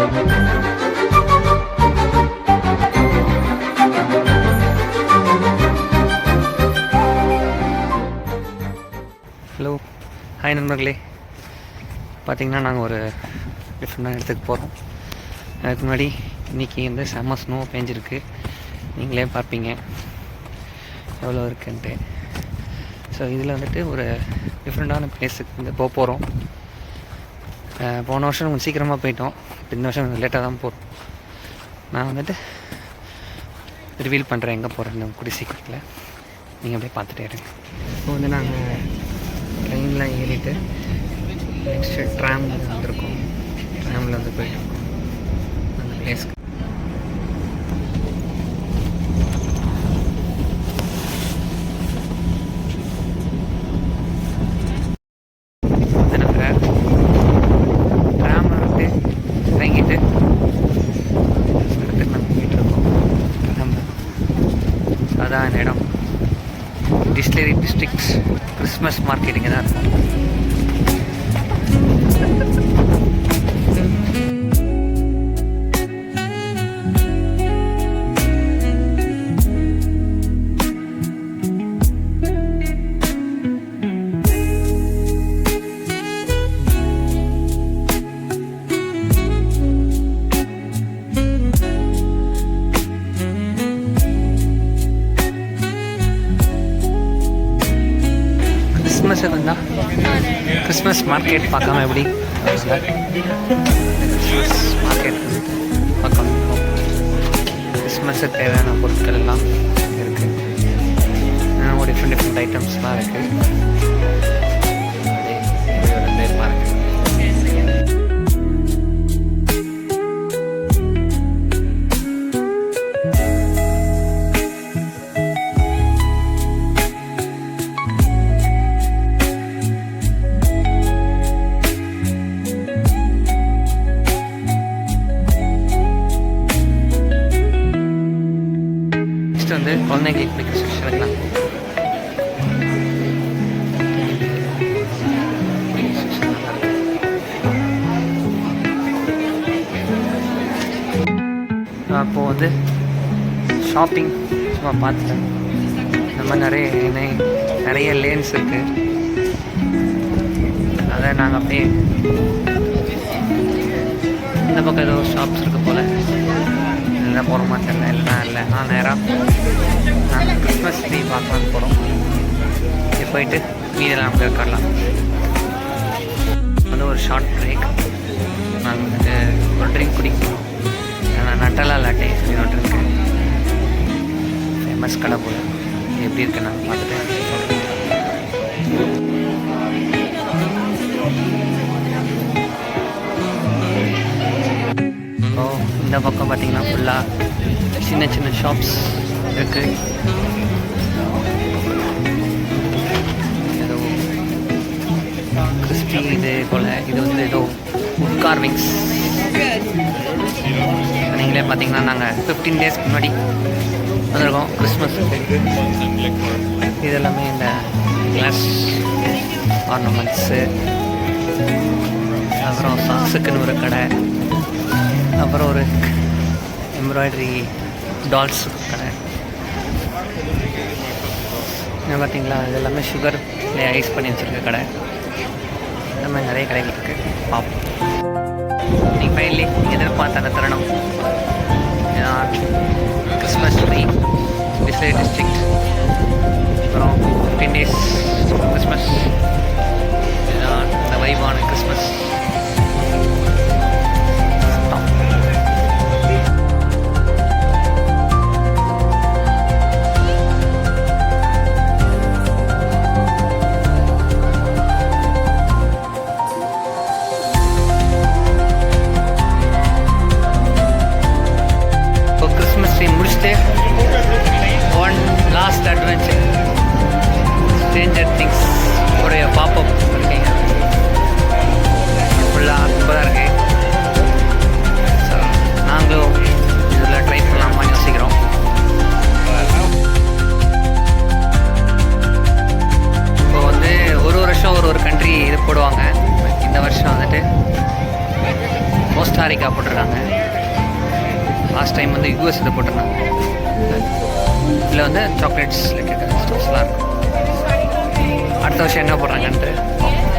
Hello, hi நண்பர்களே. பார்த்திங்கன்னா நாங்கள் ஒரு டிஃப்ரெண்டான இடத்துக்கு போகிறோம். அதுக்கு முன்னாடி இன்றைக்கி வந்து செம்ம ஸ்னோ பேஞ்சிருக்கு. நீங்களே பார்ப்பீங்க எவ்வளோ இருக்குன்ட்டு. ஸோ இதில் வந்துட்டு ஒரு டிஃப்ரெண்டான பிளேஸுக்கு வந்து போகிறோம். போன வருஷம் கொஞ்சம் சீக்கிரமாக போயிட்டோம். இந்த வருஷம் கொஞ்சம் லேட்டாக தான் போகிறோம். நான் வந்துட்டு ரிவீல் பண்ணுறேன் எங்கே போகிறேன்னு கூடிய சீக்கிரத்தில். நீங்கள் அப்படியே பார்த்துட்டே இருங்க. இப்போ வந்து நாங்கள் ட்ரெயினில் ஏறிட்டு நெக்ஸ்ட்டு ட்ராமில் வந்திருக்கோம். ட்ராமில் வந்து போயிட்டுருக்கோம் அந்த பிளேஸ்க்கு. ட்ராமில் வந்து இறங்கிட்டு இடத்துக்கு நாங்கள் போயிட்டுருக்கோம். ட்ராமில் அதான் அந்த இடம் டிஸ்டிலரி டிஸ்ட்ரிக்ட்ஸ் கிறிஸ்மஸ் மார்க்கெட் இங்கே தான் இருக்கும். கிறிஸ்மஸ் இருந்தால் கிறிஸ்மஸ் மார்க்கெட் பார்க்காம எப்படி? கிறிஸ்மஸ் மார்க்கெட் பார்க்கணும். கிறிஸ்மஸுக்கு தேவையான பொருட்கள் எல்லாம் இருக்குது. ஒரு டிஃப்ரெண்ட் ஐட்டம்ஸ்லாம் இருக்குது. பேர் பாருங்கள். வந்து குழந்தைங்களுக்கு பிடிக்கிற செக்ஷன் இருக்கலாம். அப்போது வந்து ஷாப்பிங் சும்மா பார்த்துட்டேன். இந்த மாதிரி நிறைய லேன்ஸ் இருக்குது. அதை நாங்கள் அப்படியே இந்த பக்கம் ஏதோ ஷாப்ஸ் இருக்குது போல். இல்லை போகிற மாட்டேன் இல்லை நான் நேராக நாங்கள் கிறிஸ்மஸ் ட்ரீ பார்க்கலான்னு போகிறோம். இது போயிட்டு மீதெல்லாம் அப்படியே உட்காரலாம். வந்து ஒரு ஷார்ட் பிரேக். நாங்கள் வந்துட்டு ஒரு ட்ரிங்க் குடிக்கணும். நட்டலா லாட்டே அப்படின்னு ஒன்று இருக்குது. ஃபேமஸ் கடை போல். எப்படி இருக்குது நாங்கள் பார்த்துட்டு இந்த பக்கம் பார்த்திங்கன்னா ஃபுல்லாக சின்ன சின்ன ஷாப்ஸ் இருக்குது. ஏதோ கிறிஸ்பி இது போல். இது வந்து ஏதோ உட் கார்விங்ஸ். நீங்களே பார்த்தீங்கன்னா நாங்கள் 15 டேஸ்க்கு முன்னாடி வந்திருக்கோம் கிறிஸ்மஸுக்கு. இது எல்லாமே இந்த கிளாஸ் ஆர்னமெண்ட்ஸு, அப்புறம் சாக்ஸுக்குன்னு ஒரு கடை, அப்புறம் ஒரு எம்ப்ராய்டரி டால்ஸ் கடை. என்ன பார்த்தீங்களா, இது எல்லாமே சுகர் ஐஸ் பண்ணி வச்சுருக்க கடை. இந்த மாதிரி நிறைய கடைகள் இருக்குது. பார்ப்போம். நீங்கள் ஃபைனலி எதிர்பார்த்த அந்த தருணம் இதுதான். Christmas tree distillery district. அப்புறம் 15 days கிறிஸ்மஸ். இதுதான் இந்த வைபான கிறிஸ்மஸ். முடிச்சுட்டு one last adventure Stranger things உடைய பாப்பப் இருக்கீங்க. ஃபுல்லாக சூப்பராக இருக்குது. ஸோ நாங்களும் இதில் ட்ரை பண்ணலாமா யோசிக்கிறோம். இப்போ வந்து ஒரு வருஷம் ஒரு கண்ட்ரி இது போடுவாங்க. இந்த வருஷம் வந்துட்டு மோஸ்ட் கசாரிக்கா போட்டிருக்காங்க. லாஸ்ட் டைம் வந்து யூஎஸ் இதை போட்டிருந்தாங்க. இதில் வந்து சாக்லேட்ஸ் ரிலேட்டட் ஸ்டோர்ஸ்லாம் இருக்கும். அடுத்த வருஷம் என்ன போடுறாங்கன்ட்டு பார்ப்போம்.